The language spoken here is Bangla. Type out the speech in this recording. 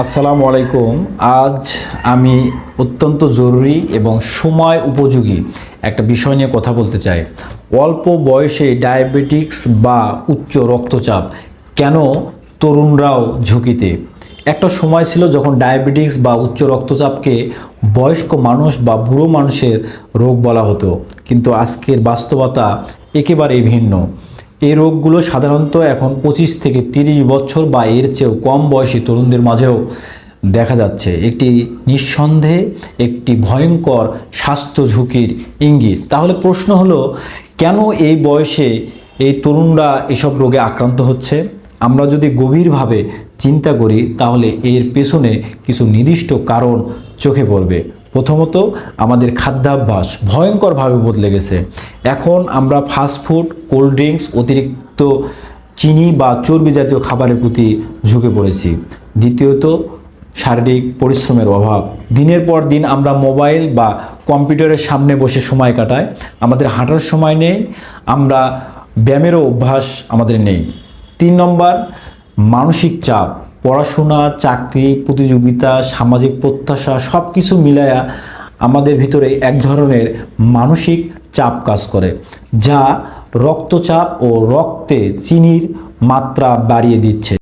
আসসালামু আলাইকুম। আজ আমি অত্যন্ত জরুরি এবং সময় উপযোগী একটা বিষয় নিয়ে কথা বলতে চাই। অল্প বয়সে ডায়াবেটিক্স বা উচ্চ রক্তচাপ কেন তরুণরাও ঝুঁকিতে? একটা সময় ছিল যখন ডায়াবেটিক্স বা উচ্চ রক্তচাপকে বয়স্ক মানুষ বা বুড়ো মানুষের রোগ বলা হতো, কিন্তু আজকের বাস্তবতা একেবারেই ভিন্ন। এই রোগগুলো সাধারণত এখন 25 থেকে 30 বছর বা এর চেয়েও কম বয়সী তরুণদের মাঝেও দেখা যাচ্ছে। একটি নিঃসন্দেহে একটি ভয়ঙ্কর স্বাস্থ্য ঝুঁকির ইঙ্গিত। তাহলে প্রশ্ন হলো, কেন এই বয়সে এই তরুণরা এসব রোগে আক্রান্ত হচ্ছে? আমরা যদি গভীরভাবে চিন্তা করি তাহলে এর পেছনে কিছু নির্দিষ্ট কারণ চোখে পড়বে। প্রথমত, আমাদের খাদ্যাভ্যাস ভয়ঙ্করভাবে বদলে গেছে। এখন আমরা ফাস্টফুড, কোল্ড ড্রিঙ্কস, অতিরিক্ত চিনি বা চর্বি জাতীয় খাবারের প্রতি ঝুঁকে পড়েছি। দ্বিতীয়ত, শারীরিক পরিশ্রমের অভাব। দিনের পর দিন আমরা মোবাইল বা কম্পিউটারের সামনে বসে সময় কাটাই, আমাদের হাঁটার সময় নেই, আমরা ব্যায়ামেরও অভ্যাস আমাদের নেই। 3 নম্বর, মানসিক চাপ। পড়াশোনা, চাকরি, প্রতিযোগিতা, সামাজিক প্রত্যাশা সব কিছু মিলায়া আমাদের ভিতরে এক ধরনের মানসিক চাপ কাজ করে, যা রক্তচাপ ও রক্তে চিনির মাত্রা বাড়িয়ে দিচ্ছে।